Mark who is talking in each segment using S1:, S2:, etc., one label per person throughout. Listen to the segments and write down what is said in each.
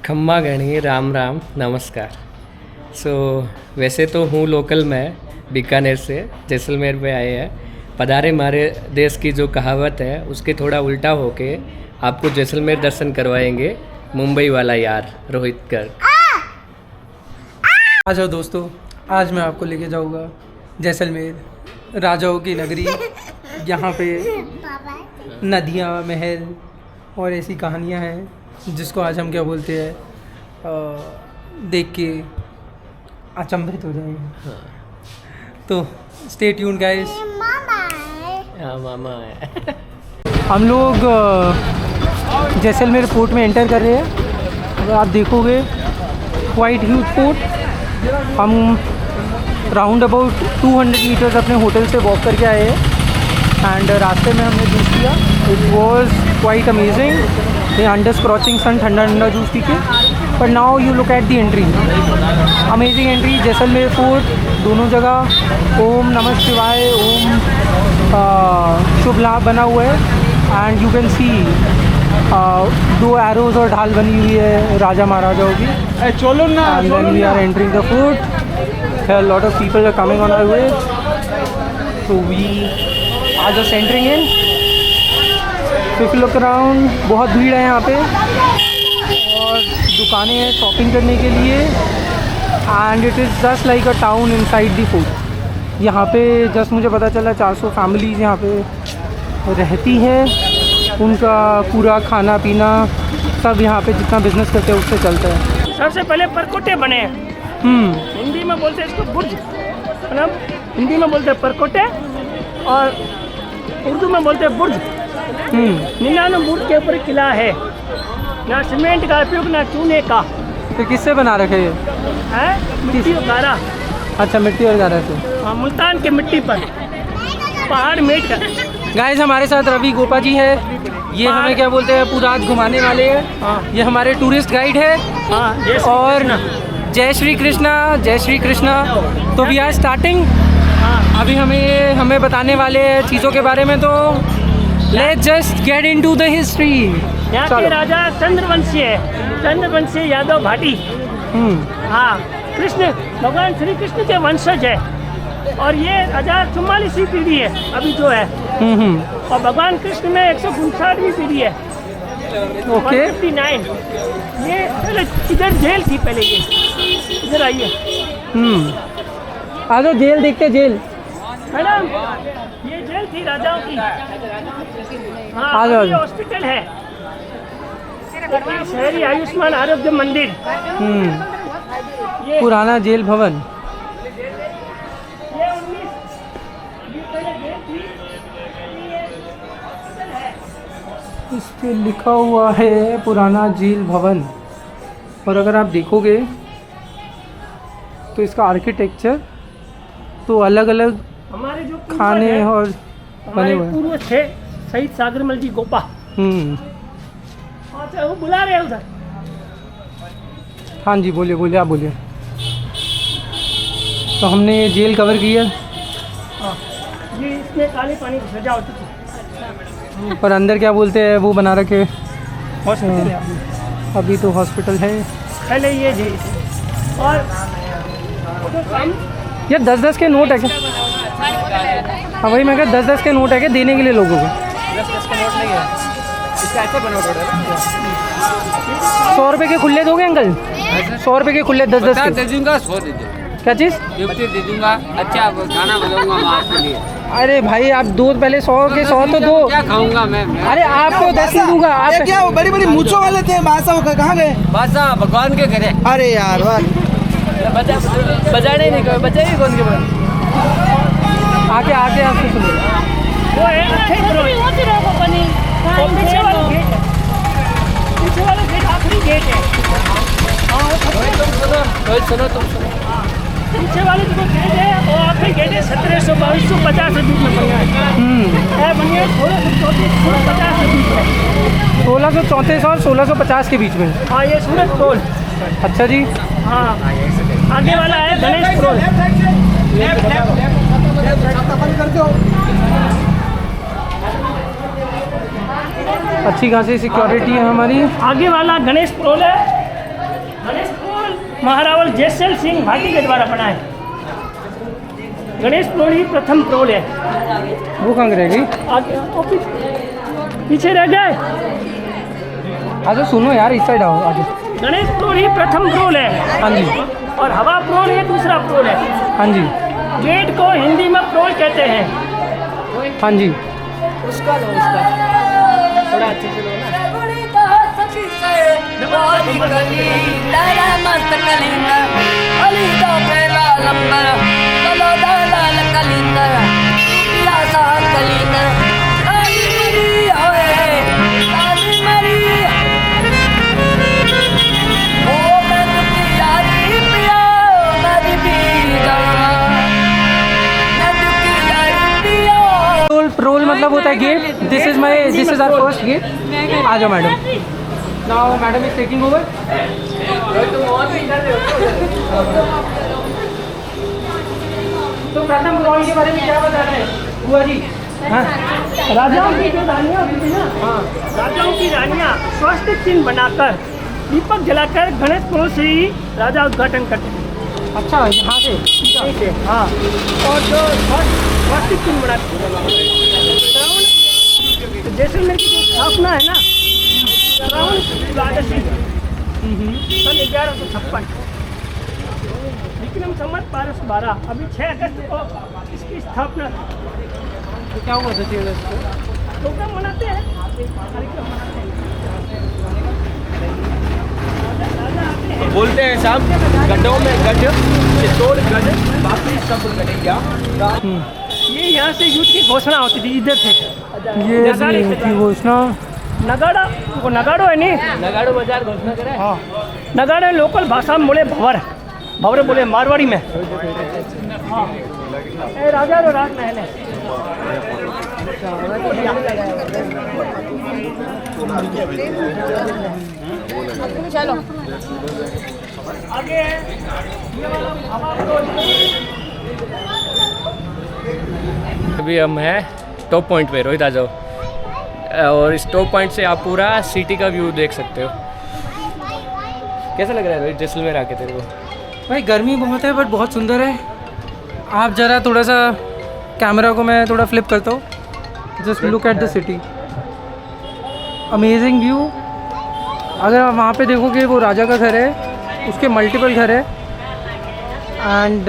S1: खम्मा गणी राम राम नमस्कार। वैसे तो हूँ लोकल, मैं बीकानेर से जैसलमेर में आए हैं। पधारे हमारे देश की जो कहावत है उसके थोड़ा उल्टा होके आपको जैसलमेर दर्शन करवाएंगे मुंबई वाला यार रोहित गर्ग।
S2: आ जाओ दोस्तों, आज मैं आपको लेके जाऊंगा जैसलमेर, राजाओं की नगरी। यहाँ पे नदियाँ, महल और ऐसी कहानियाँ हैं जिसको आज हम क्या बोलते हैं, देख के अचंभित हो जाएंगे। तो स्टे ट्यून्ड गाइस।
S1: मामा है।
S2: हम लोग जैसलमेर फोर्ट में एंटर कर रहे हैं। अगर आप देखोगे क्वाइट ह्यूज फोर्ट। हम राउंड अबाउट 200 मीटर्स अपने होटल से वॉक करके आए हैं एंड रास्ते में हमने जूस पिया। It was quite amazing. Under scorching sun, ठंडा ठंडा जूस पी के। But now you look at the entry, amazing entry. Jaisalmer fort दोनों जगह ओम नमः शिवाय, ओम शुभ लाभ बना हुआ है and you can see 2 arrows और ढाल बनी हुई है राजा महाराजाओं की। चलो ना, and then we are entering the fort. Here a lot of people are coming on our way, so we are just entering in. If you look around, बहुत भीड़ है यहाँ पे और दुकानें हैं शॉपिंग करने के लिए। And it is just like a town inside the fort. यहाँ पे जस्ट मुझे पता चला 400 फैमिलीज़ यहाँ पे रहती हैं। उनका पूरा खाना पीना सब यहाँ पे जितना बिजनेस करते हैं उससे चलता है।
S3: सबसे पहले परकोटे बने हैं। हिंदी में बोलते हैं इसको बुर्ज, मतलब हिंदी में बोलते हैं परकोटे और उर्दू में बोलते हैं बुर्ज। 99 बुर्ज के ऊपर किला है, ना सीमेंट का उपयोग ना चूने का।
S2: तो किससे बना रखे ये
S3: है? मिट्टी और गारा।
S2: अच्छा, मिट्टी और गारा से।
S3: हाँ, मुल्तान के मिट्टी पर पहाड़ मेट का।
S2: गाइस हमारे साथ रवि गोपा जी है। ये हमें क्या बोलते हैं, पूरा आज घुमाने वाले हैं।
S3: हाँ।
S2: ये हमारे टूरिस्ट गाइड है।
S3: हाँ,
S2: और जय श्री कृष्णा, जय श्री कृष्णा। तो वी आर स्टार्टिंग। अभी हमें बताने वाले हैं चीज़ों के बारे में, तो let's just get into the history.
S3: यहाँ के राजा चंद्रवंशी है, चंद्रवंशी यादव भाटी। हाँ, कृष्ण भगवान श्री कृष्ण के वंशज है और ये 1044वीं पीढ़ी है अभी जो है। और भगवान कृष्ण में 159वीं पीढ़ी है।
S2: ओके।
S3: 159। ये पहले इधर जेल थी, पहले ये इधर आइए।
S2: आ जाओ, जेल देखते, जेल
S3: मैडम, ये जेल थी राजाओं की। हाँ,
S2: आ जाओ।
S3: ये हॉस्पिटल है, शहरी आयुष्मान आरोग्य मंदिर। ये
S2: पुराना जेल भवन।
S3: ये 19 पहले जेल थी, ये हॉस्पिटल है।
S2: इस पे लिखा हुआ है पुराना जेल भवन। और अगर आप देखोगे तो इसका आर्किटेक्चर तो अलग अलग
S3: हमारे जो पूर्वज
S2: खाने
S3: हैं,
S2: और बने
S3: हमारे
S2: हुए हैं।
S3: पूर्वज थे शहीद सागरमल जी गोपा। अच्छा, वो बुला रहे हैं उधर।
S2: हाँ जी, बोलिए बोलिए, आप बोलिए। तो हमने ये जेल कवर की है।
S3: ये इसमें काले पानी की सजा होती थी।
S2: पर अंदर क्या बोलते हैं वो बना रखे।
S3: हॉस्पिटल है
S2: अभी तो हॉस्पिटल है।
S3: पहले ये जेल और तो काम
S2: ये 10-10 के नोट है क्या? हाँ वही मैं कहा, 10-10 के नोट है क्या देने के लिए लोगों को?
S1: 10 का नोट नहीं है, इसका ऐसे बना हुआ है।
S2: 100 रुपये के खुले दोगे अंकल? 100 रुपये के खुले 10-10 के।
S4: दे दूंगा, 100 दे दो।
S2: क्या चीज़?
S4: गिफ्ट दे दूंगा। अच्छा खाना बनाऊंगा मैं आपके लिए।
S2: अरे भाई आप दो, पहले 100 के 100 तो दो।
S4: क्या खाऊंगा मैं?
S2: अरे आपको 10 ही दूंगा।
S5: ये
S2: आप
S5: क्या बड़ी बड़ी मूंछों वाले थे, बादशाह होकर कहाँ गए?
S4: बादशाह भगवान के घरे।
S5: अरे यार वाह।
S1: बजाने नहीं कोई, बजाइए कौन के बाद।
S2: आके आके आपसे सुनो।
S3: वो है अच्छे ग्रोथ। और पीछे वाला गेट है, पीछे वाला गेट आखिरी गेट है।
S1: सुनो तुम सुनो।
S3: पीछे वाले जो गेट है वो आखिरी गेट है। 1722-1750 के बीच में बना है। बनी है 1634-1650 के बीच में।
S2: 1634 और 1650 के बीच में।
S3: हाँ, ये सूरत टोल।
S2: अच्छा जी।
S3: हाँ, आगे वाला है गणेश टोल।
S2: अच्छी खासी सिक्योरिटी है हमारी।
S3: आगे वाला गणेश प्रोल है गणेश पुल महारावल जयसेल सिंह भाटी के द्वारा बना है। गणेश पुल ही प्रथम पुल है।
S2: वो कहाँ रहेगी?
S3: आगे पीछे रह गए।
S2: अच्छा सुनो यार, इस साइड आओ आगे।
S3: गणेश पुल ही प्रथम पुल है।
S2: हाँ जी।
S3: और हवा पुल ये दूसरा पुल है।
S2: हाँ जी।
S3: गेट को हिंदी में पुल कहते हैं।
S2: हाँ जी।
S1: उसका थोड़ा अच्छे से लो ना।
S2: रोल मतलब होता है gate. This is our first gate. आ जाओ madam. Now madam is taking over. तो प्रथम रोल के बारे में क्या बता रहे हैं बुआ जी? हाँ,
S3: राजाओं की जो रानियाँ होती थी ना, राजाओं की रानियाँ स्वास्तिक चिन्ह बनाकर दीपक जलाकर गणेश पुल से ही राजा उद्घाटन करते थे।
S2: अच्छा यहाँ से?
S3: यहीं से, हाँ। और जो स्वास्तिक चिन्ह बनाते थे तो जैसलमेर की जो स्थापना है ना, श्रावण द्वादशी सन 1156 विक्रम संवत 1212, अभी 6 अगस्त को इसकी स्थापना।
S2: तो क्या हुआ था 6 अगस्त को?
S3: प्रोग्राम मनाते हैं, कार्यक्रम मनाते हैं। राजा आते हैं।
S5: बोलते हैं साहब, गड्ढों में गड्ढ, चित्तौड़ गड्ढ, बाकी सब गड्ढिया।
S3: ये यहाँ से युद्ध की घोषणा होती थी, इधर से।
S2: ये थी घोषणा।
S3: नगाड़ा, वो नगाड़ो है नहीं,
S1: नगाड़ो बाजार घोषणा करे।
S3: हाँ, नगाड़े लोकल भाषा में बोले भवर, भवर बोले मारवाड़ी में। हाँ, ए राजा रो राजमहल है।
S6: चलो
S3: आगे है ये वाला हवा पुल।
S1: अभी हम हैं टॉप पॉइंट पे। रोहित आ जाओ। और इस टॉप पॉइंट से आप पूरा सिटी का व्यू देख सकते हो। कैसा लग रहा है रोहित जैसलमेर आके तेरे को?
S2: भाई गर्मी बहुत है बट बहुत सुंदर है। आप ज़रा थोड़ा सा कैमरा को मैं थोड़ा फ्लिप करता हूँ। Just look at the city, amazing view. अगर आप वहाँ पे देखोगे वो राजा का घर है, उसके मल्टीपल घर है। एंड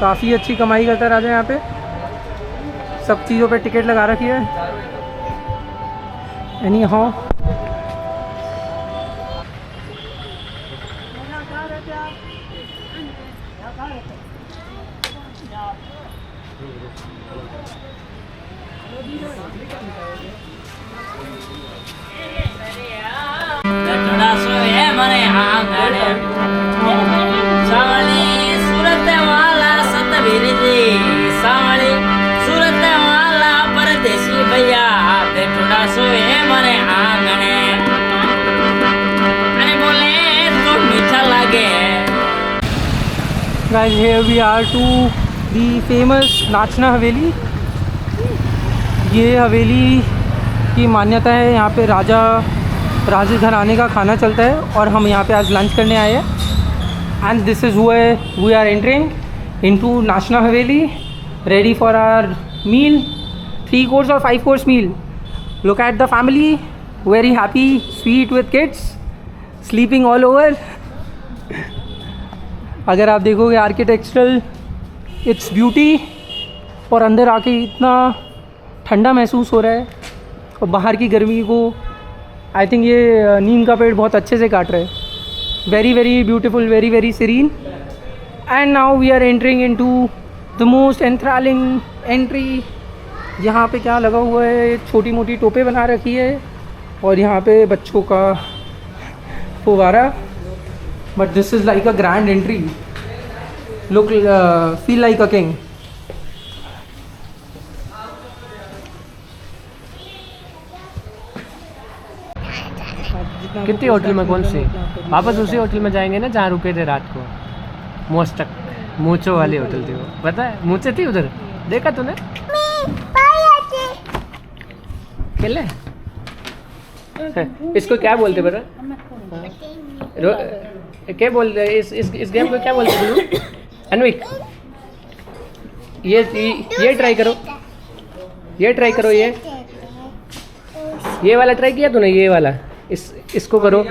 S2: काफ़ी अच्छी कमाई करता है राजा यहाँ पे। सब चीज़ों पे टिकट लगा रखी है। Any how Guys, here we are to the famous नाचना हवेली। ये हवेली की मान्यता है, यहाँ पे राज घराने का खाना चलता है और हम यहाँ पे आज लंच करने आए हैं। And this is we are entering into Nachna Haveli, ready for our meal, 3 course और 5 course meal. Look at the family, very happy, sweet with kids, sleeping all over. अगर आप देखोगे आर्किटेक्चरल इट्स ब्यूटी, और अंदर आके इतना ठंडा महसूस हो रहा है और बाहर की गर्मी को आई थिंक ये नीम का पेड़ बहुत अच्छे से काट रहा है। Very very beautiful, very very serene. And now we are entering into the most enthralling entry. यहाँ पे क्या लगा हुआ है, छोटी मोटी टोपे बना रखी है और यहाँ पे बच्चों का फुवारा। But this is like a grand entry. Look, feel like a king.
S1: कितनी होटल में कौन सी? वापस उसी होटल में जाएंगे ना जहाँ रुके थे रात को। मोस्टक मूचो वाली होटल थी वो, पता है? मूचे थी उधर, देखा तूने? खेले इसको क्या बोलते बेटा? क्या बोलते हैं इस गेम को क्या बोलते हैं गुरु? अनविक, ये ट्राई करो, ये ट्राई करो, ये वाला ट्राई किया तूने? ये वाला इसको करो।